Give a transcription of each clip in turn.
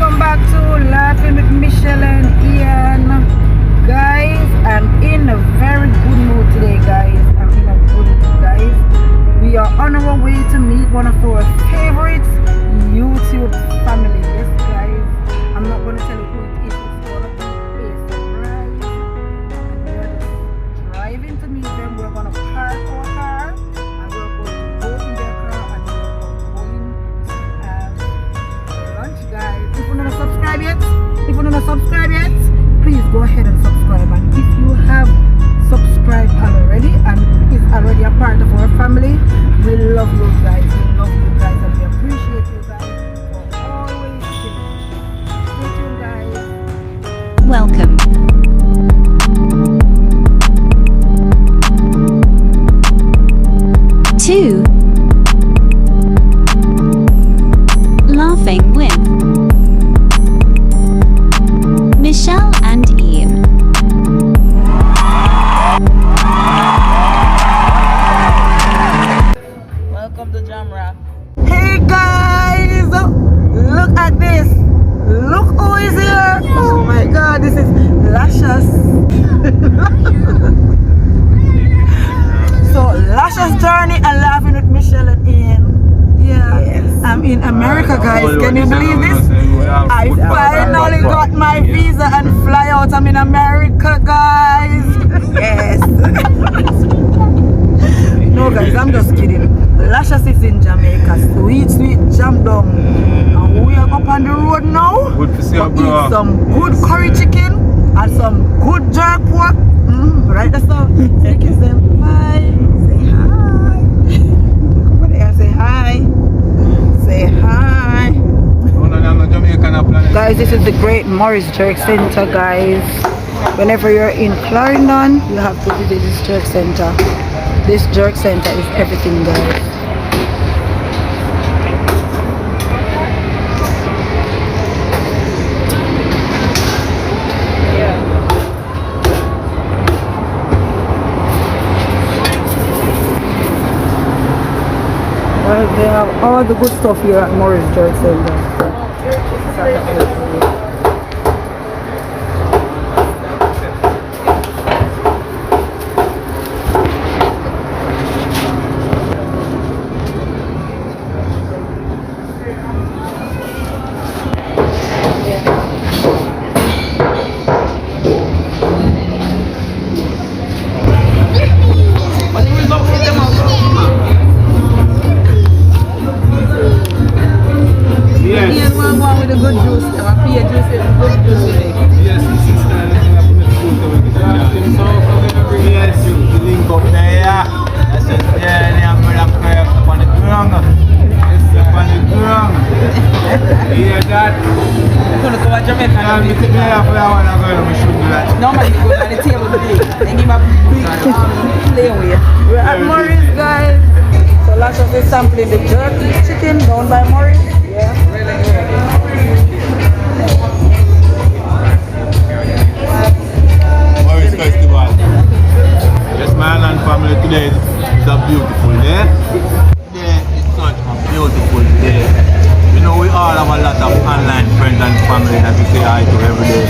welcome back to Laughing with Michelle and Ian. Guys, I'm in a very good mood today, guys. We are on our way to meet one of our favorite YouTube family. Yes, guys. I'm not going to tell you who it is. It's going to be a surprise. And we are just driving to meet them. We're going to park our car and we're going to go in their car and we're going to have lunch, guys. If you're not subscribed yet, please go ahead and subscribe. And if you have subscribed already and is already a part of our family, we love you guys. And we appreciate you guys for always giving. Stay tuned, guys. Welcome to Laughing with Michelle and Ian. Welcome to Jamrock. Hey guys, look at this. Look who is here. Oh my god, this is Lascious. So Lascious journey and Laughing with Michelle and Ian. Yeah, yes. I'm in America, guys. Can you believe this? I finally got my visa and fly out. I'm in America, guys. Yes. No, guys, I'm just kidding. Lascious is in Jamaica. Sweet jam down. And we are up on the road now. Good to see you, bro. Eat some good curry chicken and some good jerk pork. Right, that's all. Thank you, Sam. Bye. Say hi. Come on there, say hi. Say hi. Guys, this is the Great Morris Jerk Center, guys. Whenever you're in Clarendon, you have to visit this jerk center. This jerk center is everything, guys. Well, they have all the good stuff here at Morris Jerk Center. Normally go on the table today. They give a big play with. We're at Morris, guys. So Lascious is sampling the jerk chicken down by Morris. Yeah, really good. Morris Festival. Yes, my island family, today is a beautiful day. Today is such a beautiful day. You know, we all have a lot of online friends and family that we say hi to every day.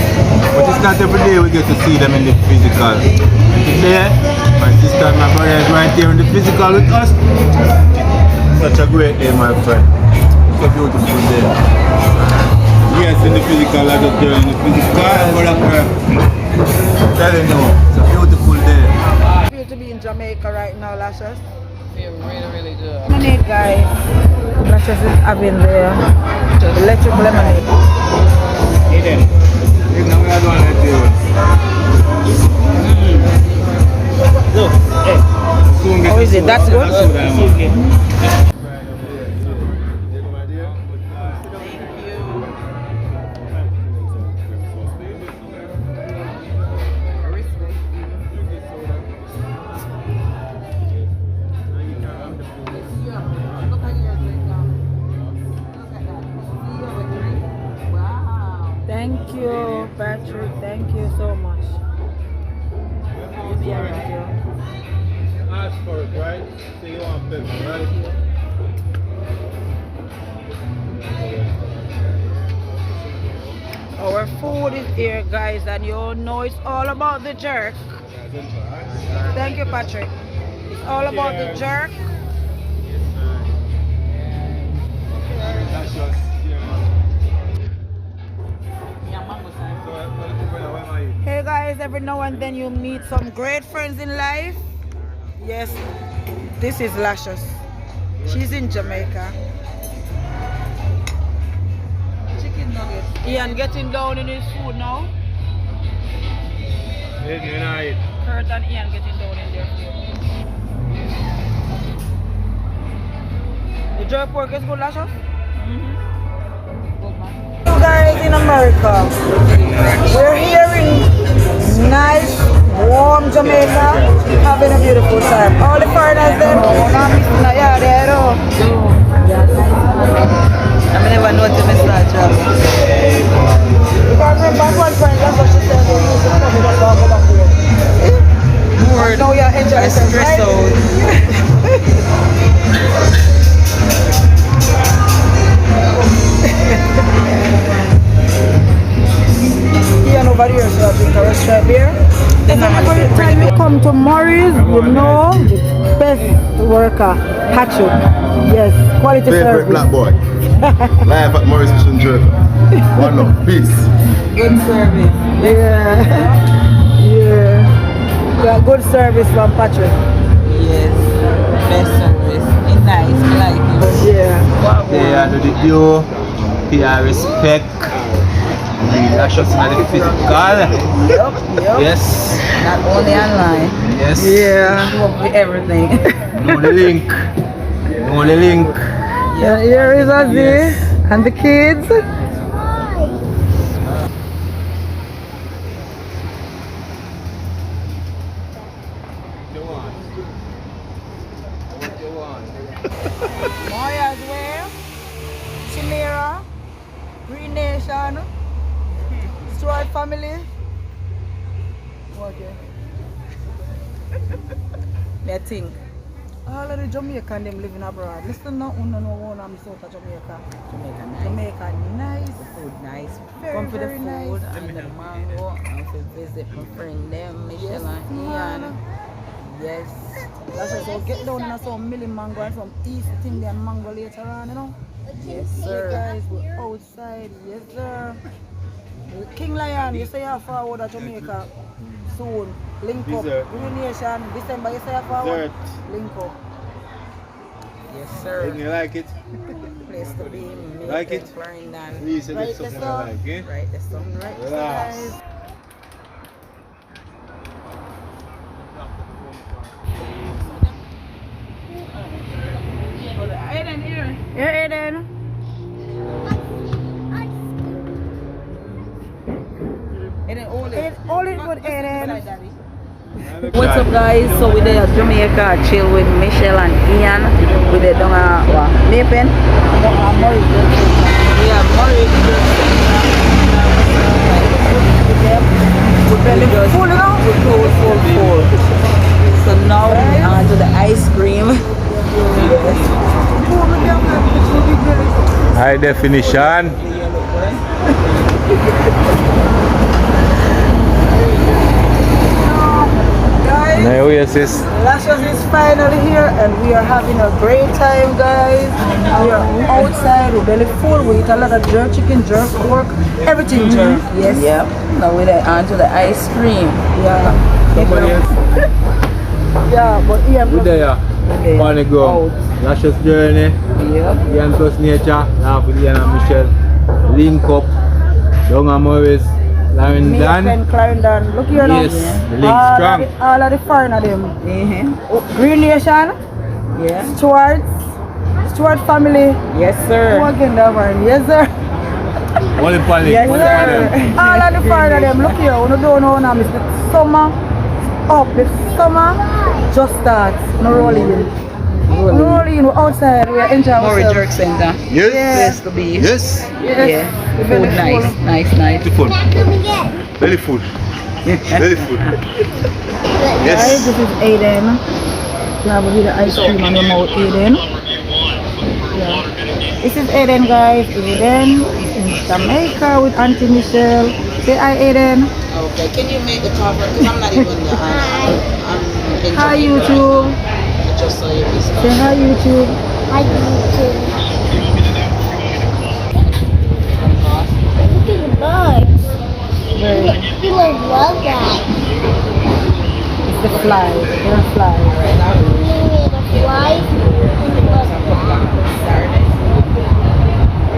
But it's not every day we get to see them in the physical. And today, my sister and my brother is right here in the physical with us. Such a great day, my friend. It's a beautiful day. Yes, in the physical, I just there in the physical. But I'm telling you, it's a beautiful day. I feel to be in Jamaica right now, Lascious. Feel really good. Lemonade, guys. Lascious is having the electric lemonade. Hey then, now we are going to do Look, hey. How is it? That's good? Thank you, Patrick. Thank you so much. Ask for it, right? So you want Pepsi, right? food is here, guys, and you know it's all about the jerk. Thank you, Patrick. It's all about the jerk. Hey guys, every now and then you meet some great friends in life. Yes, this is Lascious. She's in Jamaica. Chicken nuggets. Ian getting down in his food now. Kurt and Ian getting down in their food. The jerk pork is good, Lascious? You guys in America, we're here in nice, warm Jamaica, having a beautiful time. All the foreigners there, yeah, they know. I never know to miss that job. Because my back one friend, that's what she said, they used to come and go back here. Word. Now you're enjoying yourself, right? Yeah, nobody else will drink a restaurant beer. Every time you come to Murray's, you know the best worker, Patrick. Yes, quality Favorite service. black boy. Live at Morris Fish and Jerk. One of peace. Good service. Yeah. Yeah. Yeah, good service from Patrick. Yes, best service. It's nice, I like it. Yeah. They are the due, they respect. Lascious in the physical. Yes. Not only online. Yes. Yeah. Show up with everything. Know the link. Know the link. Yeah, here is Ozzy and the kids. Moya's where? Chimera, Green Nation, Stuart family. Okay. I think. All of the Jamaican them living abroad. Listen now, no one I'm South of Jamaica. Jamaica nice. Jamaica nice. The food nice. Very, Come for the very food nice. and the mango and to visit my friend them, Michelle Yes, and Ian. man. Yes. That's just so get down in some milling mango and some East Indian mango later on, you know. Yes, You sir. guys, we're outside, yes sir. King Lion, you say you're forward at Jamaica soon. Link up. Dessert. Green Nation, December, you say you're forward. Link up. Yes, sir. You like it? Place to be. Like it? Clarendon. Please, Right, it's something that's all. I like, eh? Right, that's something right. Relax. Guys, here, Aiden. All it with Aiden. What's up, guys? So we're there at Jamaica, chill with Michelle and Ian. We're there down at Mapen. Yeah, Murray. We're belly full, you know? We're full. So now we're on to the ice cream. High definition. Guys, Now yes, sis. Lascious is finally here and we are having a great time, guys. We are outside, we're belly full. We eat a lot of jerk chicken, jerk pork, everything jerk. Yes. Yep. Now we're there on to the ice cream. Yeah. Yeah, but yeah, Good day, Funny go. Lascious journey. Yep. Ian plus nature. Laugh with Ian and Michelle. Link up. Down at Morris. Clarendon. and Clarendon. Look here now. Yes, the link strong. All of the foreign of them. Green Nation, Yeah. Stuart family. Yes, sir. Walking down, man. Yes, sir. Only Polly. Yes, sir. All of the foreign of them. Look here. We don't know now. It's the summer up. The summer just starts. No rolling. Rolling. We're outside. We're enjoying Murray ourselves. Jerk Center. Yes. Place to be. Yes. Yes. Yeah. We're Food belly nice. full. Nice. Beautiful. Very full. Very full. Guys, Yes. this is Aiden. You have a bit of ice cream on your mouth, Aiden. Yeah. This is Aiden, guys. Aiden is in Jamaica with Auntie Michelle. Say hi, Aiden. Okay, can you make the cover? Because I'm not even I'm in Hi, Jamaica YouTube. right now. I just saw your Say stuff. hi, YouTube. I do too. Look at the bugs. You like love that. It's the flies. They're flies. The flies and the bugs.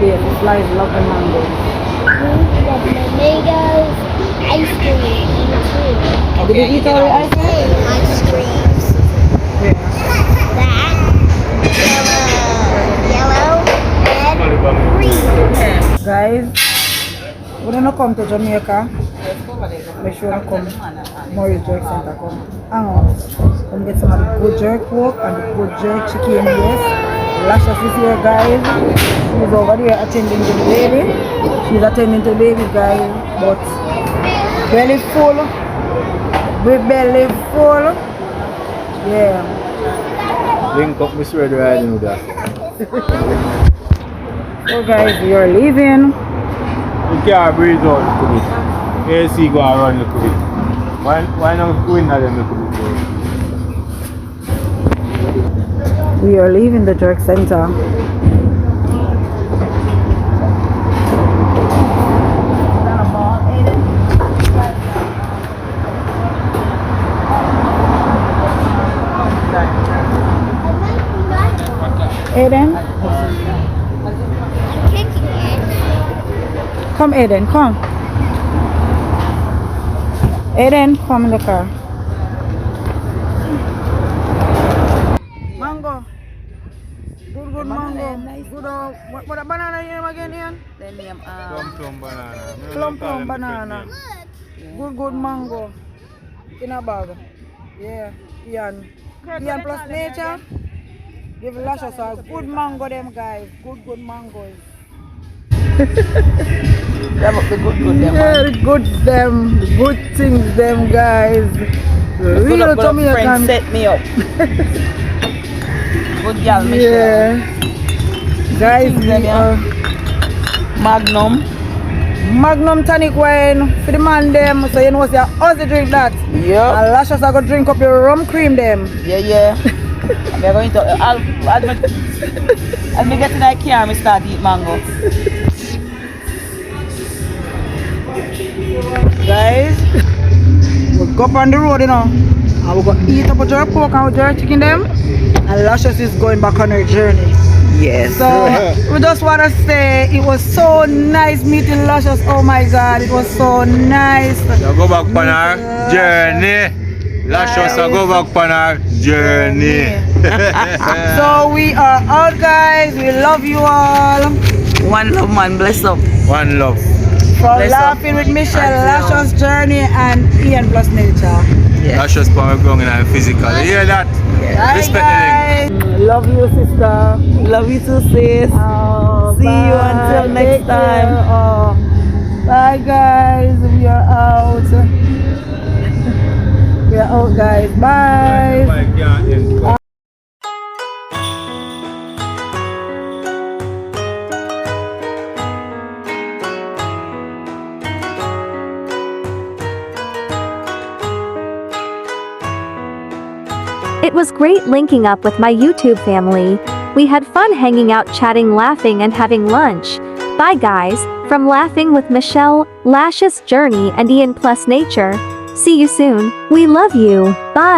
Yeah, the flies love the mango. The mangoes, ice cream, too. Did you eat all the ice cream? Ice creams. That. Yellow, red, green. Guys, when you come to Jamaica, make sure you come Morris Jerk Center. Come hang out. Come get some of the good jerk pork and the good jerk chicken. Yes. Lashes is here, guys. She's over there attending to the baby. She's attending to the baby, guys. But belly full. With belly full. Yeah. Link up, Miss Red riding with that. So guys, we are leaving. You can't breathe out a little bit. AC go around a little bit. Why not go in at them a little bit? We are leaving the jerk center. Aiden? Come, Aiden, come. Aiden, come in the car. Mango. Good mango. Nice. Good. What a banana name again, Ian? The name Plum banana. Plum banana. Good mango. In a bag. Yeah, Ian. Ian plus nature. Give Lashes a good mango, them guys. Good mangoes. them up the good them. Yeah, the good them, the good things them guys. Real Jamaican. Friend set me up. Good girl, Michelle. Yeah. Guys, we are Magnum tonic wine for the man them. So you know say how's they drink that? Yeah. And Lashes are gonna drink up your rum cream them. Yeah. We're going to I'll be getting that car and start eat mango. Guys, we go up on the road, you know, and we go eat up a jerk pork and a jerk chicken them, and Lashes is going back on her journey. Yes. So we just want to say it was so nice meeting Lashes. Oh my God, it was so nice. So go back on our journey. Lashes go back on our journey. So we are out, guys. We love you all. One love, man. Bless up. One love. For Bless laughing with Michelle, Until- Lashes journey, and Ian plus nature. Yeah. Lashes power going and physical. You hear that? Bye, Respect the guys. Love you, sister. Love you too, sis. Oh, See you bye. until next Take time. care. Oh. Bye, guys. We are out. We are out, guys. Bye. It was great linking up with my YouTube family. We had fun hanging out, chatting, laughing, and having lunch. Bye guys, from Laughing with Michelle, Lashes Journey, and Ian plus Nature. See you soon. We love you. Bye.